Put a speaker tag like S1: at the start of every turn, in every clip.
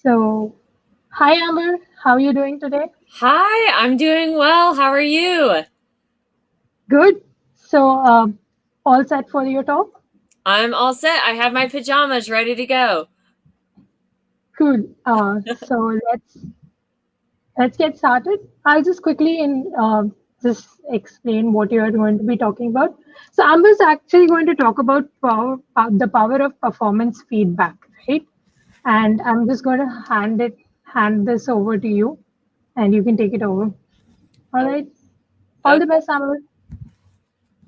S1: So, hi Amber, how are you doing today?
S2: Hi, I'm doing well. How are you?
S1: Good. So, all set for your talk?
S2: I'm all set. I have my pajamas ready to go.
S1: Good. So let's get started. I'll just quickly just explain what you are going to be talking about. So, Amber's actually going to talk about the power of performance feedback, right? And I'm just going to hand this over to you, and you can take it over. All
S2: Oh,
S1: right. All the
S2: okay.
S1: best, Amber.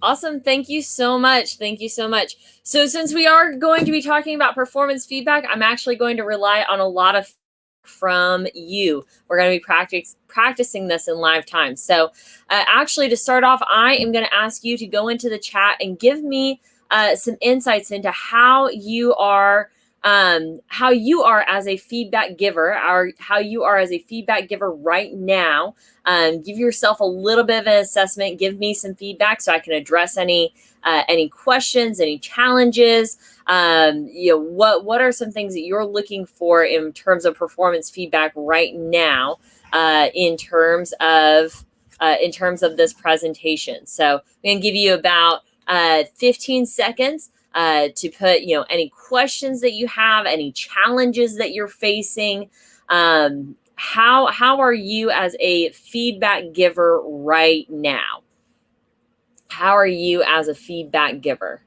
S2: Awesome. Thank you so much. Thank you so much. So, since we are going to be talking about performance feedback, I'm actually going to rely on a lot of from you. We're going to be practicing this in live time. So, actually, to start off, I am going to ask you to go into the chat and give me some insights into how you are as a feedback giver, or how you are as a feedback giver right now. Give yourself a little bit of an assessment. Give me some feedback so I can address any questions, any challenges. What are some things that you're looking for in terms of performance feedback right now, in terms of this presentation. So I'm going to give you about 15 seconds to put any questions that you have, any challenges that you're facing. How are you as a feedback giver right now? How are you as a feedback giver?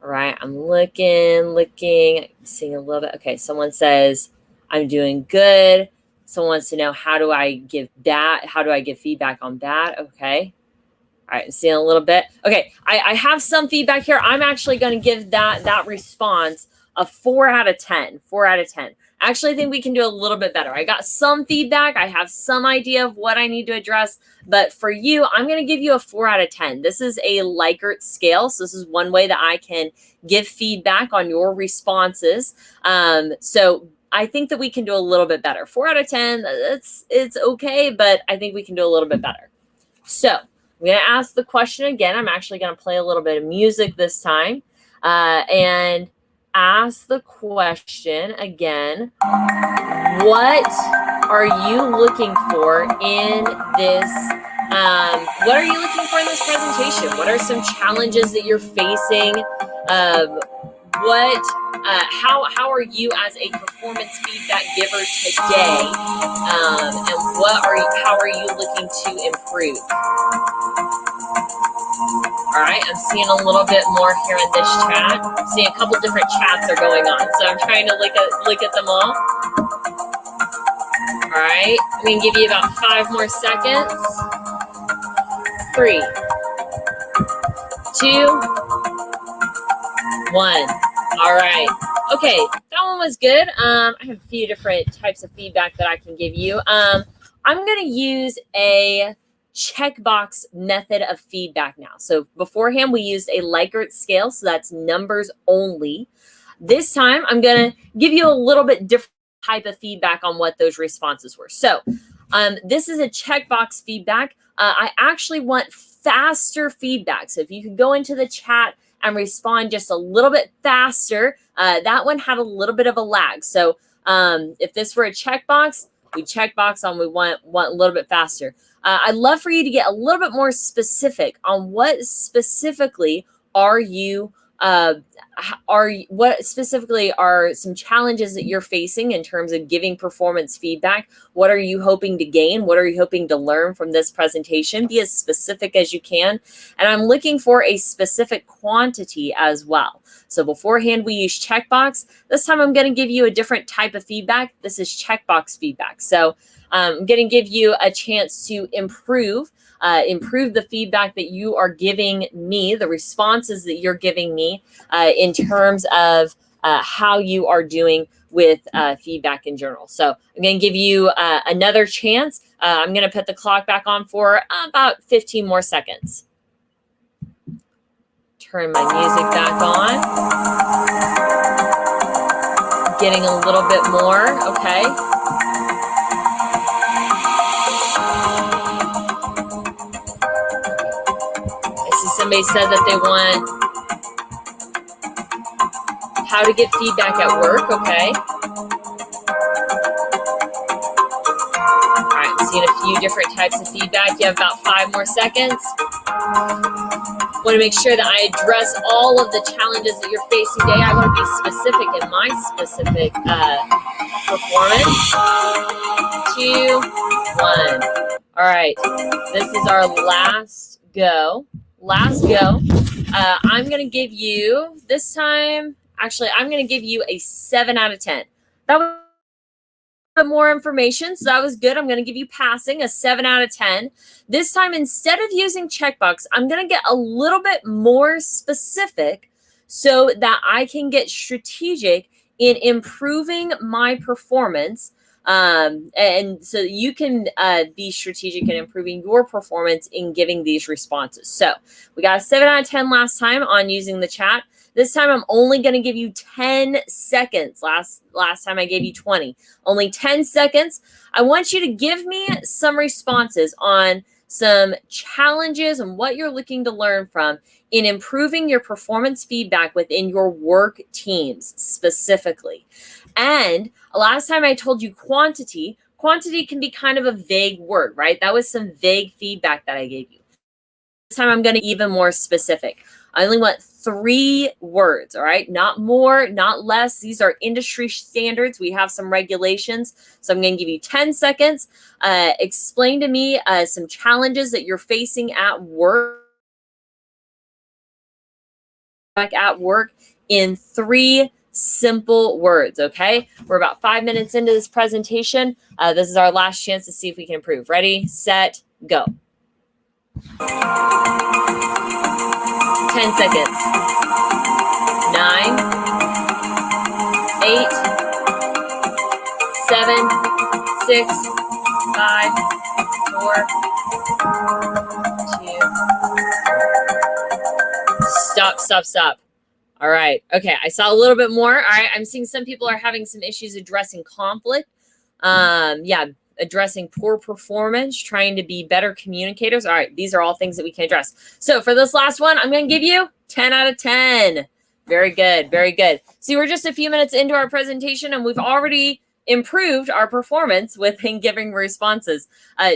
S2: All right, I'm looking, seeing a little bit. Okay, someone says I'm doing good. Someone wants to know, how do I give feedback on that? Okay. All right, I'm seeing a little bit. Okay, I have some feedback here. I'm actually going to give that response a 4 out of 10. 4 out of 10. Actually, I think we can do a little bit better. I got some feedback. I have some idea of what I need to address. But for you, I'm going to give you a 4 out of 10. This is a Likert scale. So this is one way that I can give feedback on your responses. So I think that we can do a little bit better. 4 out of 10, it's okay, but I think we can do a little bit better. So I'm going to ask the question again. I'm actually going to play a little bit of music this time and ask the question again. What are you looking for in this? What are you looking for in this presentation? What are some challenges that you're facing? How are you as a performance feedback giver today? And how are you looking to improve? All right, I'm seeing a little bit more here in this chat. I'm seeing a couple different chats are going on, so I'm trying to look at them all. All right, I'm going to give you about 5 more seconds. 3, 2, 1. All right. Okay, that one was good. I have a few different types of feedback that I can give you. I'm going to use a checkbox method of feedback now. So beforehand, we used a Likert scale, so that's numbers only. This time, I'm going to give you a little bit different type of feedback on what those responses were. So this is a checkbox feedback. I actually want faster feedback. So if you could go into the chat and respond just a little bit faster, that one had a little bit of a lag. So if this were a checkbox, we checkbox on we want a little bit faster. I'd love for you to get a little bit more specific on what specifically are you what specifically are some challenges that you're facing in terms of giving performance feedback? What are you hoping to gain? What are you hoping to learn from this presentation? Be as specific as you can. And I'm looking for a specific quantity as well. So beforehand, we use checkbox. This time I'm going to give you a different type of feedback. This is checkbox feedback. So I'm going to give you a chance to improve the feedback that you are giving me, the responses that you're giving me in terms of how you are doing with feedback in general. So I'm going to give you another chance. I'm going to put the clock back on for about 15 more seconds. Turn my music back on. Getting a little bit more, okay. Somebody said that they want how to get feedback at work, okay. Seeing a few different types of feedback. You have about 5 more seconds. Want to make sure that I address all of the challenges that you're facing today. I want to be specific in my specific performance. 2, 1. All right, this is our last go. I'm going to give you, this time, actually, I'm going to give you a 7 out of 10. That was more information, so that was good. I'm going to give you passing, a 7 out of 10. This time, instead of using checkbox, I'm going to get a little bit more specific so that I can get strategic in improving my performance. And so you can be strategic in improving your performance in giving these responses. So we got a 7 out of 10 last time on using the chat. This time I'm only going to give you 10 seconds. Last time I gave you 20. Only 10 seconds. I want you to give me some responses on some challenges and what you're looking to learn from in improving your performance feedback within your work teams specifically. And last time I told you quantity. Quantity can be kind of a vague word, right? That was some vague feedback that I gave you. This time I'm going to be even more specific. I only want 3 words, all right? Not more, not less. These are industry standards. We have some regulations. So I'm going to give you 10 seconds. Explain to me some challenges that you're facing at work. In 3 simple words, okay? We're about 5 minutes into this presentation. This is our last chance to see if we can improve. Ready, set, go. 10 seconds. 9, 8, 7, 6, 5, 4, 2. Stop. All right. Okay. I saw a little bit more. All right. I'm seeing some people are having some issues addressing conflict. Addressing poor performance, trying to be better communicators. All right. These are all things that we can address. So for this last one, I'm going to give you 10 out of 10. Very good. Very good. See, we're just a few minutes into our presentation and we've already improved our performance within giving responses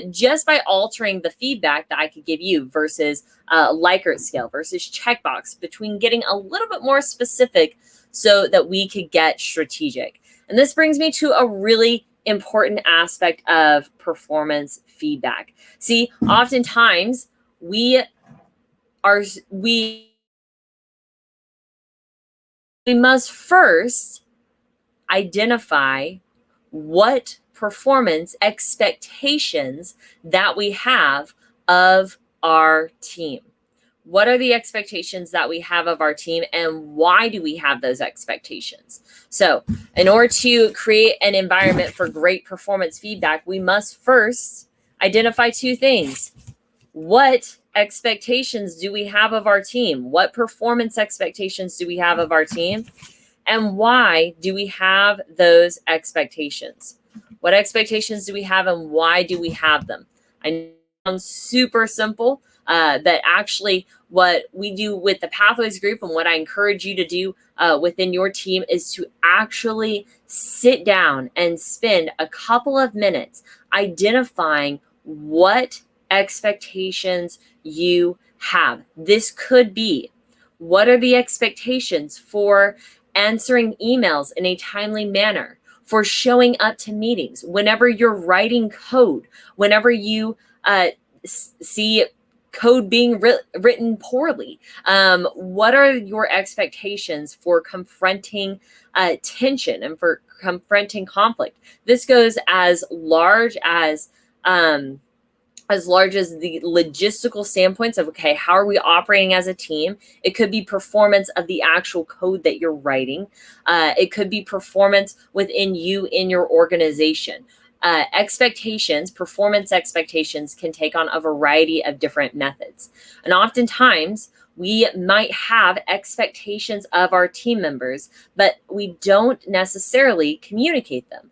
S2: just by altering the feedback that I could give you versus Likert scale versus checkbox, between getting a little bit more specific so that we could get strategic. And this brings me to a really important aspect of performance feedback. See, oftentimes we must first identify what performance expectations that we have of our team. What are the expectations that we have of our team, and why do we have those expectations? So in order to create an environment for great performance feedback, we must first identify 2 things. What expectations do we have of our team? What performance expectations do we have of our team? And why do we have those expectations? What expectations do we have, and why do we have them? I know it sounds super simple, but actually what we do with the Pathways group and what I encourage you to do within your team is to actually sit down and spend a couple of minutes identifying what expectations you have. This could be, what are the expectations for answering emails in a timely manner, for showing up to meetings, whenever you're writing code, whenever you see code being written poorly. What are your expectations for confronting tension and for confronting conflict? This goes as large as the logistical standpoints of, okay, how are we operating as a team? It could be performance of the actual code that you're writing. It could be performance within you in your organization. Performance expectations can take on a variety of different methods. And oftentimes we might have expectations of our team members, but we don't necessarily communicate them.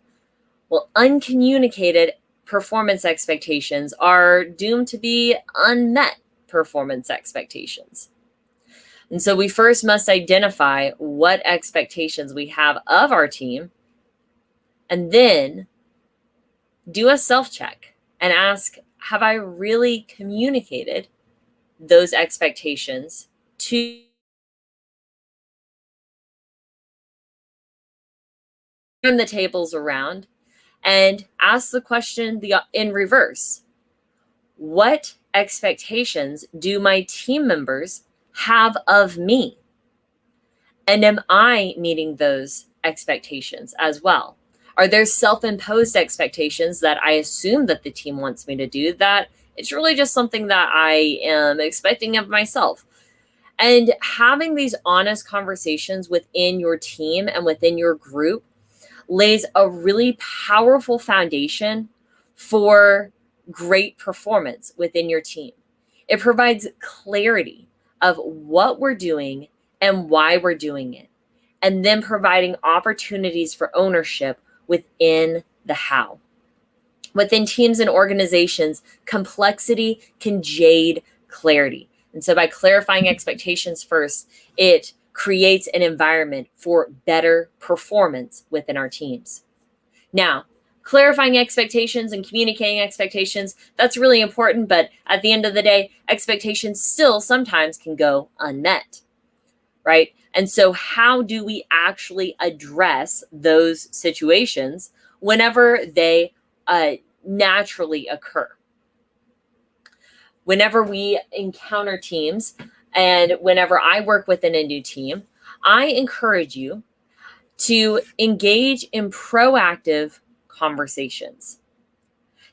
S2: Well, uncommunicated performance expectations are doomed to be unmet performance expectations. And so we first must identify what expectations we have of our team, and then do a self-check. and ask, have I really communicated those expectations to turn the tables around and ask the question in reverse? What expectations do my team members have of me? And am I meeting those expectations as well? Are there self-imposed expectations that I assume that the team wants me to do that it's really just something that I am expecting of myself? And having these honest conversations within your team and within your group lays a really powerful foundation for great performance within your team. It provides clarity of what we're doing and why we're doing it, and then providing opportunities for ownership within the how. Within teams and organizations, complexity can jade clarity. And so by clarifying expectations first, it creates an environment for better performance within our teams. Now, clarifying expectations and communicating expectations, that's really important, but at the end of the day, expectations still sometimes can go unmet, right? And so how do we actually address those situations whenever they naturally occur? Whenever we encounter teams and whenever I work within a new team, I encourage you to engage in proactive conversations.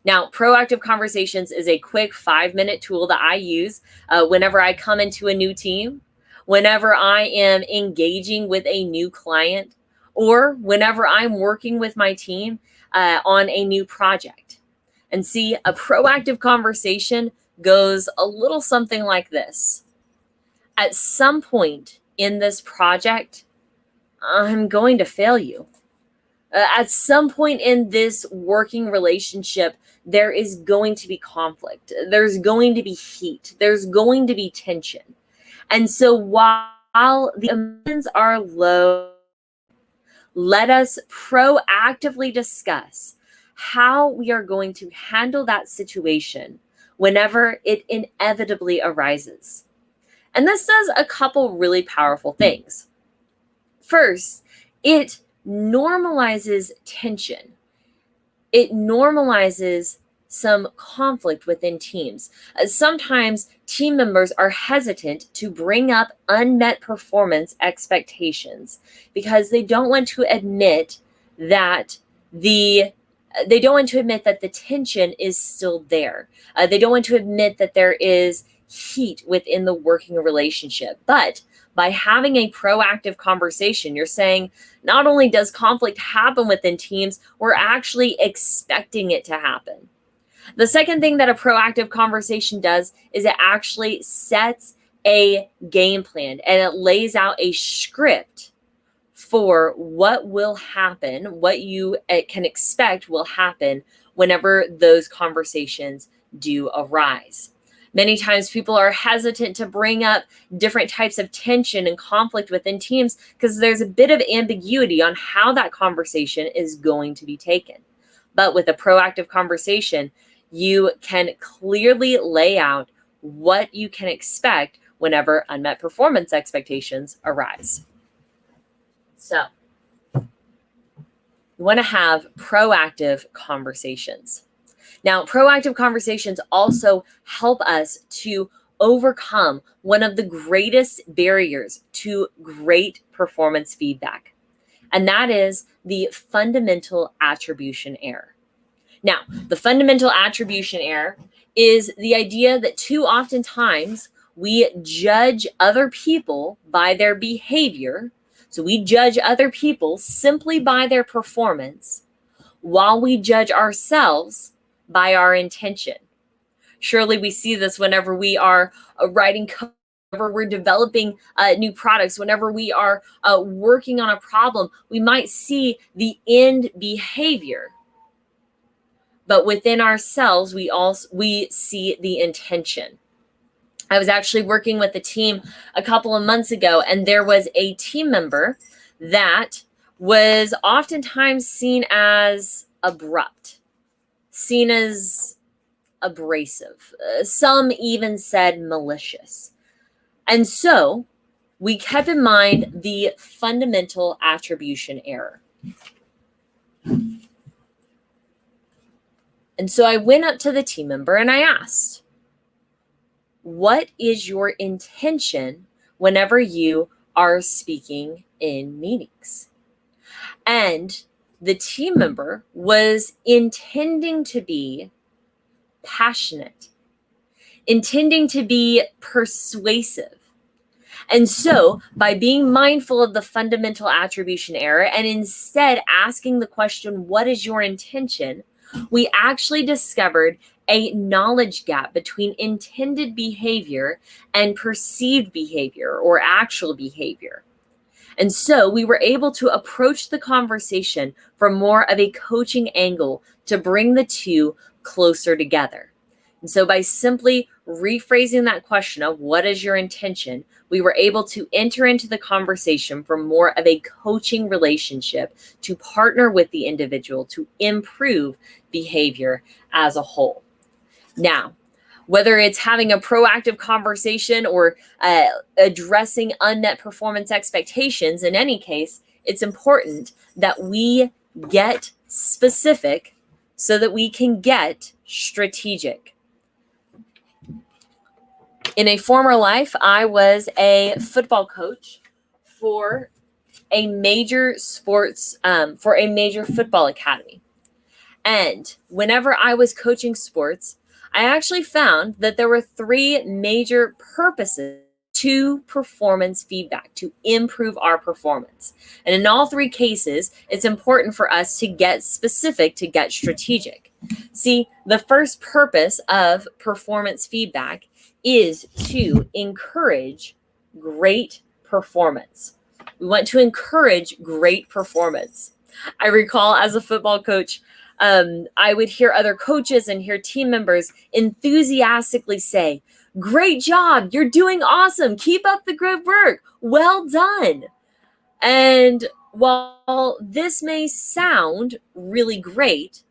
S2: Now, proactive conversations is a quick 5-minute tool that I use whenever I come into a new team, whenever I am engaging with a new client, or whenever I'm working with my team on a new project. And see, a proactive conversation goes a little something like this. At some point in this project, I'm going to fail you. At some point in this working relationship, there is going to be conflict. There's going to be heat. There's going to be tension. And so while the emotions are low, let us proactively discuss how we are going to handle that situation whenever it inevitably arises. And this does a couple really powerful things. First, it normalizes tension. It normalizes some conflict within teams. Sometimes team members are hesitant to bring up unmet performance expectations because they don't want to admit that the tension is still there. They don't want to admit that there is heat within the working relationship. But by having a proactive conversation, you're saying not only does conflict happen within teams, we're actually expecting it to happen. The second thing that a proactive conversation does is it actually sets a game plan and it lays out a script for what will happen, what you can expect will happen whenever those conversations do arise. Many times people are hesitant to bring up different types of tension and conflict within teams because there's a bit of ambiguity on how that conversation is going to be taken. But with a proactive conversation, you can clearly lay out what you can expect whenever unmet performance expectations arise. So, you want to have proactive conversations. Now, proactive conversations also help us to overcome one of the greatest barriers to great performance feedback, and that is the fundamental attribution error. Now, the fundamental attribution error is the idea that too oftentimes we judge other people by their behavior. So we judge other people simply by their performance while we judge ourselves by our intention. Surely we see this whenever we are writing code, whenever we're developing new products, whenever we are working on a problem, we might see the end behavior. But within ourselves, we see the intention. I was actually working with a team a couple of months ago, and there was a team member that was oftentimes seen as abrupt, seen as abrasive. Some even said malicious. And so we kept in mind the fundamental attribution error. And so I went up to the team member and I asked, what is your intention whenever you are speaking in meetings? And the team member was intending to be passionate, intending to be persuasive. And so, by being mindful of the fundamental attribution error and instead asking the question, what is your intention? We actually discovered a knowledge gap between intended behavior and perceived behavior or actual behavior. And so we were able to approach the conversation from more of a coaching angle to bring the two closer together. And so by simply rephrasing that question of what is your intention, we were able to enter into the conversation from more of a coaching relationship to partner with the individual to improve behavior as a whole. Now, whether it's having a proactive conversation or addressing unmet performance expectations, in any case, it's important that we get specific so that we can get strategic. In a former life, I was a football coach for a major sports, for a major football academy. And whenever I was coaching sports, I actually found that there were three major purposes to performance feedback to improve our performance. And in all three cases, it's important for us to get specific, to get strategic. See, the first purpose of performance feedback is to encourage great performance. We want to encourage great performance. I recall as a football coach, I would hear other coaches and hear team members enthusiastically say, "Great job, you're doing awesome, keep up the good work, well done." And while this may sound really great,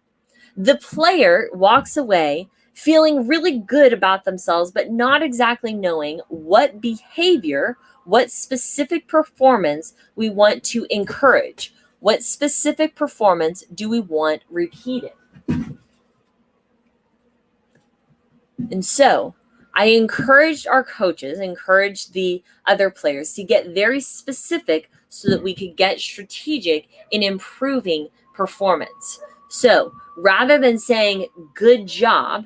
S2: the player walks away feeling really good about themselves, but not exactly knowing what behavior, what specific performance we want to encourage. What specific performance do we want repeated? And so I encouraged our coaches, encouraged the other players to get very specific so that we could get strategic in improving performance. So rather than saying good job,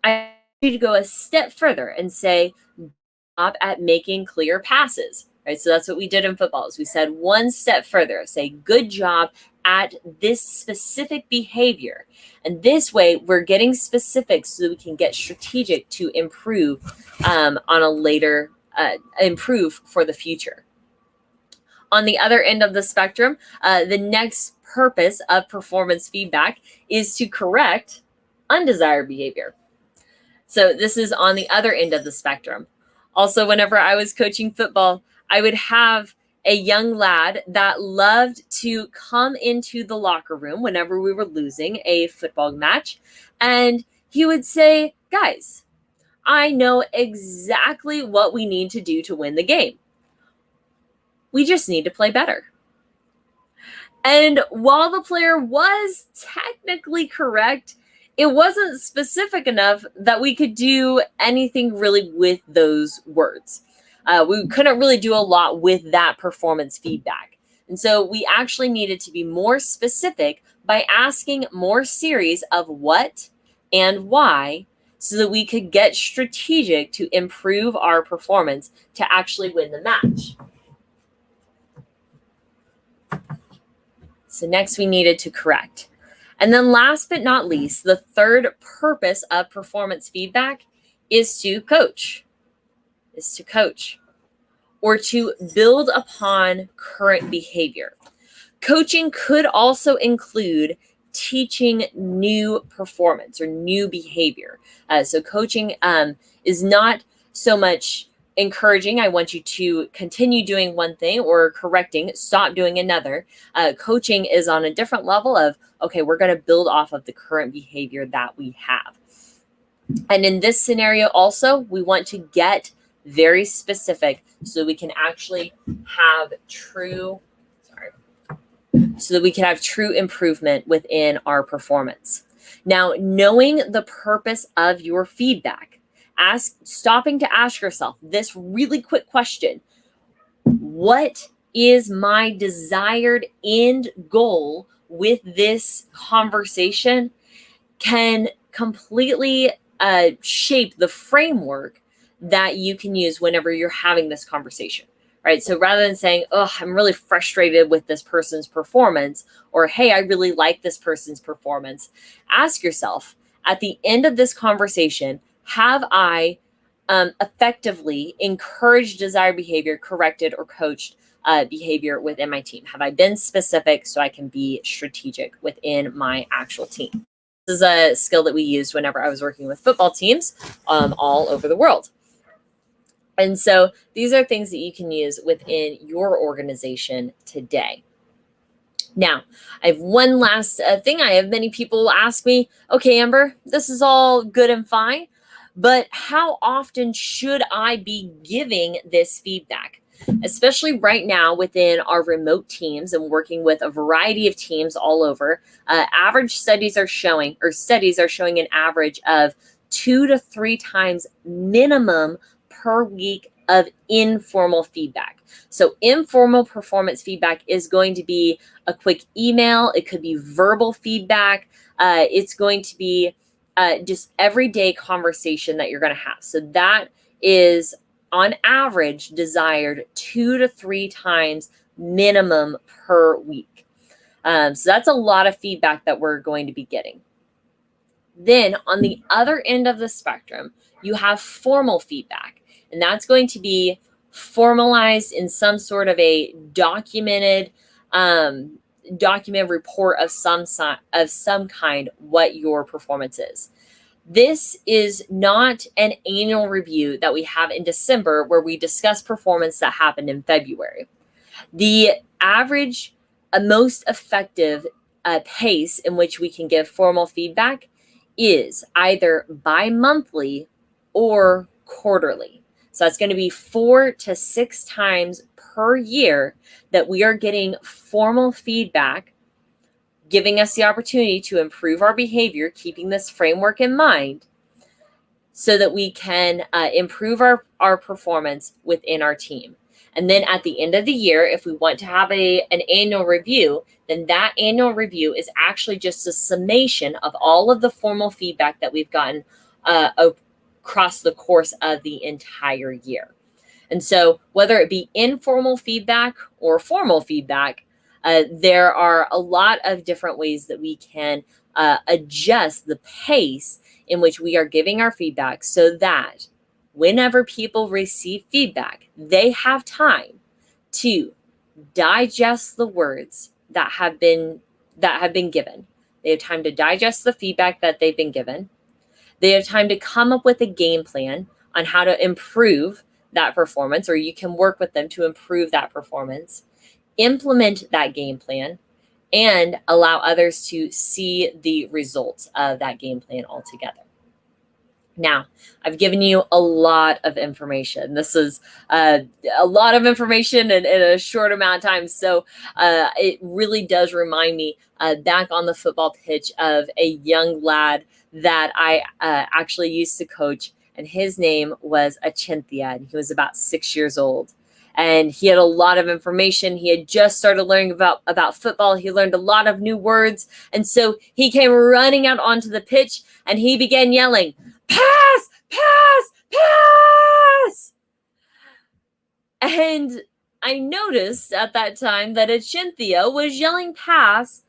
S2: I want you to go a step further and say good job at making clear passes. Right, so that's what we did in football. Is we said one step further, say good job at this specific behavior. And this way we're getting specific so that we can get strategic to improve on a later, improve for the future. On the other end of the spectrum, the next purpose of performance feedback is to correct undesired behavior. So this is on the other end of the spectrum. Also, whenever I was coaching football, I would have a young lad that loved to come into the locker room whenever we were losing a football match. And he would say, "Guys, I know exactly what we need to do to win the game. We just need to play better." And while the player was technically correct, it wasn't specific enough that we could do anything really with those words. We couldn't really do a lot with that performance feedback. And so we actually needed to be more specific by asking more series of what and why so that we could get strategic to improve our performance to actually win the match. So next we needed to correct. And then last but not least, the third purpose of performance feedback is to coach. Or to build upon current behavior. Coaching could also include teaching new performance or new behavior. So coaching is not so much encouraging, I want you to continue doing one thing, or correcting, stop doing another. Coaching is on a different level of, okay, we're going to build off of the current behavior that we have. And in this scenario also, we want to get very specific so we can actually have true, so that we can have true improvement within our performance. Now, knowing the purpose of your feedback, stopping to ask yourself this really quick question: what is my desired end goal with this conversation? Can completely shape the framework that you can use whenever you're having this conversation, right? So rather than saying, oh, I'm really frustrated with this person's performance, or hey, I really like this person's performance, ask yourself at the end of this conversation, have I effectively encouraged desired behavior, corrected or coached behavior within my team? Have I been specific so I can be strategic within my actual team? This is a skill that we used whenever I was working with football teams all over the world. And so these are things that you can use within your organization today. Now, I have one last thing. I have many people ask me, okay, Amber, this is all good and fine, but how often should I be giving this feedback? Especially right now within our remote teams and working with a variety of teams all over, studies are showing an average of 2 to 3 times minimum per week of informal feedback. So informal performance feedback is going to be a quick email. It could be verbal feedback. It's going to be just everyday conversation that you're going to have. So that is on average desired 2 to 3 times minimum per week. So that's a lot of feedback that we're going to be getting. Then on the other end of the spectrum, you have formal feedback, and that's going to be formalized in some sort of a documented report of some kind what your performance is. This is not an annual review that we have in December where we discuss performance that happened in February. The average, most effective pace in which we can give formal feedback is either bi-monthly or quarterly. So that's going to be 4 to 6 times per year that we are getting formal feedback, giving us the opportunity to improve our behavior, keeping this framework in mind so that we can improve our performance within our team. And then at the end of the year, if we want to have an annual review, then that annual review is actually just a summation of all of the formal feedback that we've gotten across the course of the entire year. And so whether it be informal feedback or formal feedback, there are a lot of different ways that we can adjust the pace in which we are giving our feedback so that whenever people receive feedback, they have time to digest the words that have been given. They have time to digest the feedback that they've been given. They have time to come up with a game plan on how to improve that performance, or you can work with them to improve that performance, implement that game plan, and allow others to see the results of that game plan altogether. Now, I've given you a lot of information. This is a lot of information in a short amount of time. So it really does remind me back on the football pitch of a young lad that I actually used to coach, and his name was Achinthia, and he was about 6 years old. And he had a lot of information. He had just started learning about football. He learned a lot of new words. And so he came running out onto the pitch, and he began yelling, "Pass, pass, pass!" And I noticed at that time that Achinthia was yelling pass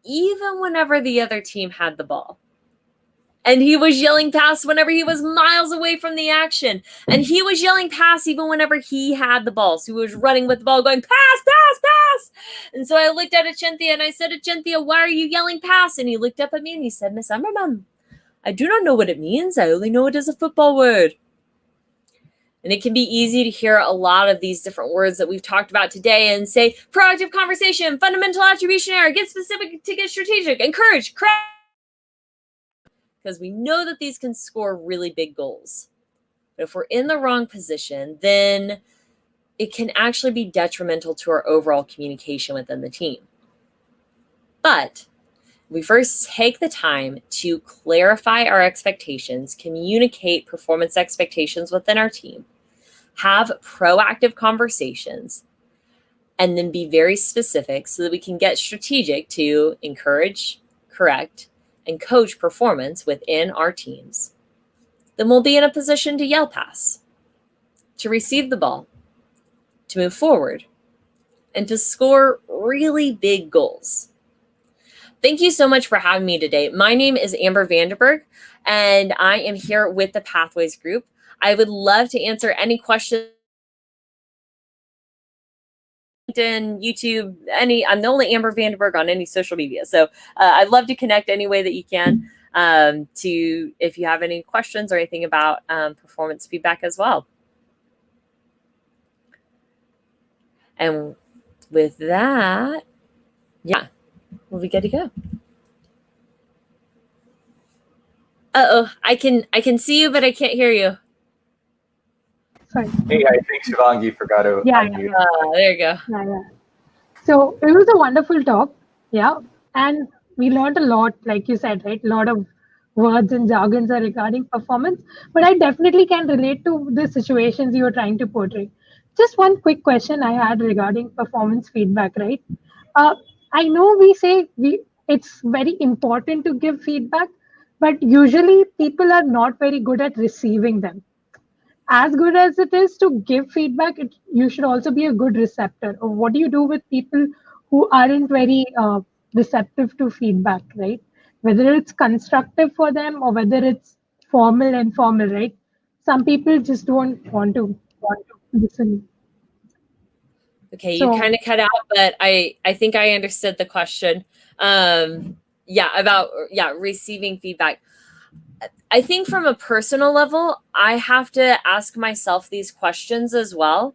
S2: even whenever the other team had the ball. And he was yelling pass whenever he was miles away from the action. And he was yelling pass even whenever he had the ball. So he was running with the ball going, pass, pass, pass. And so I looked at Achinthia and I said, Achinthia, why are you yelling pass? And he looked up at me and he said, Miss Ammerman, I do not know what it means. I only know it is a football word. And it can be easy to hear a lot of these different words that we've talked about today and say proactive conversation, fundamental attribution error, get specific to get strategic, encourage, correct. because we know that these can score really big goals. But if we're in the wrong position, then it can actually be detrimental to our overall communication within the team. But we first take the time to clarify our expectations, communicate performance expectations within our team, have proactive conversations, and then be very specific so that we can get strategic to encourage, correct, and coach performance within our teams. Then we'll be in a position to yell pass, to receive the ball, to move forward, and to score really big goals. Thank you so much for having me today. My name is Amber Vanderburg, and I am here with the Pathways Group. I would love to answer any questions. LinkedIn, YouTube, I'm the only Amber Vanderburg on any social media. So I'd love to connect any way that you can to if you have any questions or anything about performance feedback as well. And with that, yeah, we'll be good to go. Uh-oh, I can see you, but I can't hear you.
S1: Sorry.
S3: Hey, I think Shivangi forgot to unmute.
S2: There you go.
S1: Yeah. So it was a wonderful talk. Yeah. And we learned a lot, like you said, right? A lot of words and jargons are regarding performance, but I definitely can relate to the situations you were trying to portray. Just one quick question I had regarding performance feedback, right? I know we say it's very important to give feedback, but usually people are not very good at receiving them. As good as it is to give feedback, you should also be a good receptor. Or what do you do with people who aren't very receptive to feedback, right? Whether it's constructive for them or whether it's formal, informal, right? Some people just don't want to listen.
S2: Okay, you kind of cut out, but I think I understood the question. About receiving feedback. I think from a personal level, I have to ask myself these questions as well.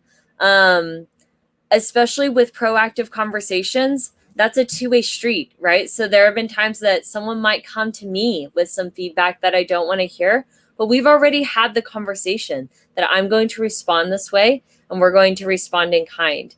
S2: Especially with proactive conversations, that's a two-way street, right? So there have been times that someone might come to me with some feedback that I don't want to hear, but we've already had the conversation that I'm going to respond this way and we're going to respond in kind.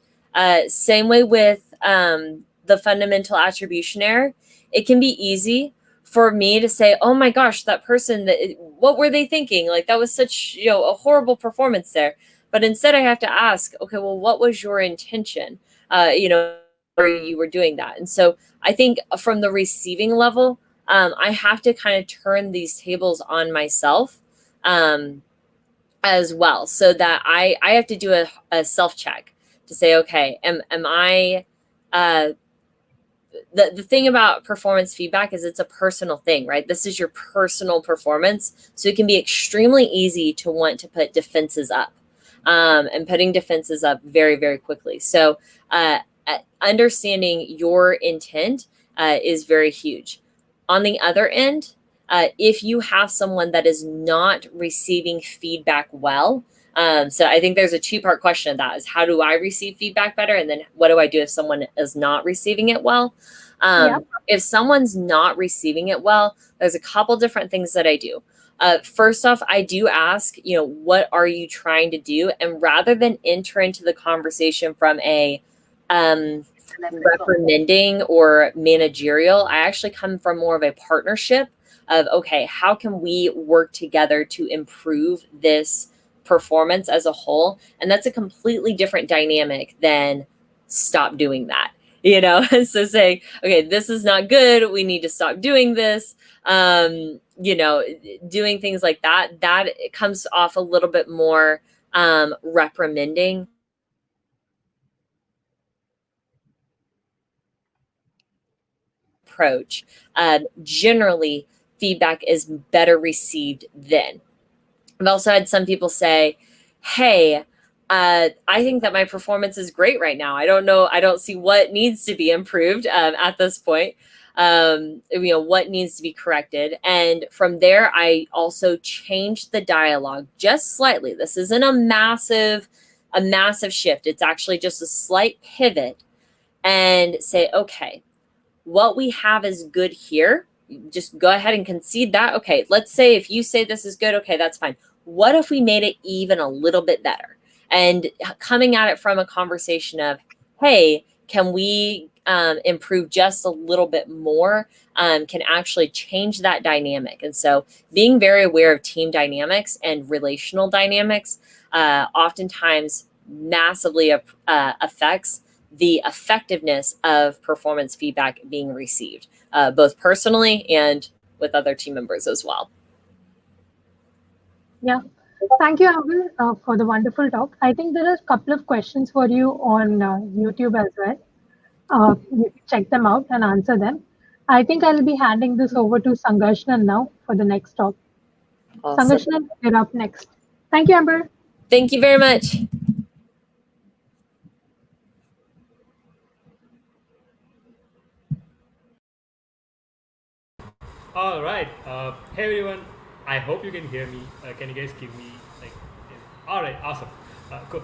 S2: Same way with the fundamental attribution error. It can be easy for me to say, oh my gosh, that person, what were they thinking? Like that was such, a horrible performance there. But instead I have to ask, okay, well, what was your intention? Or you were doing that. And so I think from the receiving level, I have to kind of turn these tables on myself as well, so that I have to do a self-check to say, okay, am I the thing about performance feedback is it's a personal thing, right? This is your personal performance. So it can be extremely easy to want to put defenses up and putting defenses up very, very quickly. So understanding your intent is very huge. On the other end, if you have someone that is not receiving feedback well, so I think there's a two-part question of that is how do I receive feedback better? And then what do I do if someone is not receiving it well? If someone's not receiving it well, there's a couple different things that I do. First off, I do ask, what are you trying to do? And rather than enter into the conversation from a reprimanding or managerial, I actually come from more of a partnership of, okay, how can we work together to improve this performance as a whole? And that's a completely different dynamic than stop doing that. So saying, okay, this is not good. We need to stop doing this. Doing things like that it comes off a little bit more reprimanding. Approach. Generally, feedback is better received then. I've also had some people say, hey, I think that my performance is great right now. I don't know. I don't see what needs to be improved at this point. What needs to be corrected. And from there, I also changed the dialogue just slightly. This isn't a massive shift. It's actually just a slight pivot and say, okay, what we have is good here. just go ahead and concede that. Okay, let's say if you say this is good, okay, that's fine. What if we made it even a little bit better? And coming at it from a conversation of, hey, can we improve just a little bit more, can actually change that dynamic. And so being very aware of team dynamics and relational dynamics oftentimes massively affects the effectiveness of performance feedback being received, both personally and with other team members as well.
S1: Yeah. Thank you, Amber, for the wonderful talk. I think there are a couple of questions for you on YouTube as well. You can check them out and answer them. I think I'll be handing this over to Sangarshnan now for the next talk.
S2: Awesome.
S1: Sangarshnan, you're up next. Thank you, Amber.
S2: Thank you very much.
S4: All right. Hey everyone. I hope you can hear me. Can you guys give me like? All right. Awesome. Cool.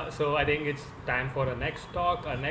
S4: So I think it's time for the next talk. Next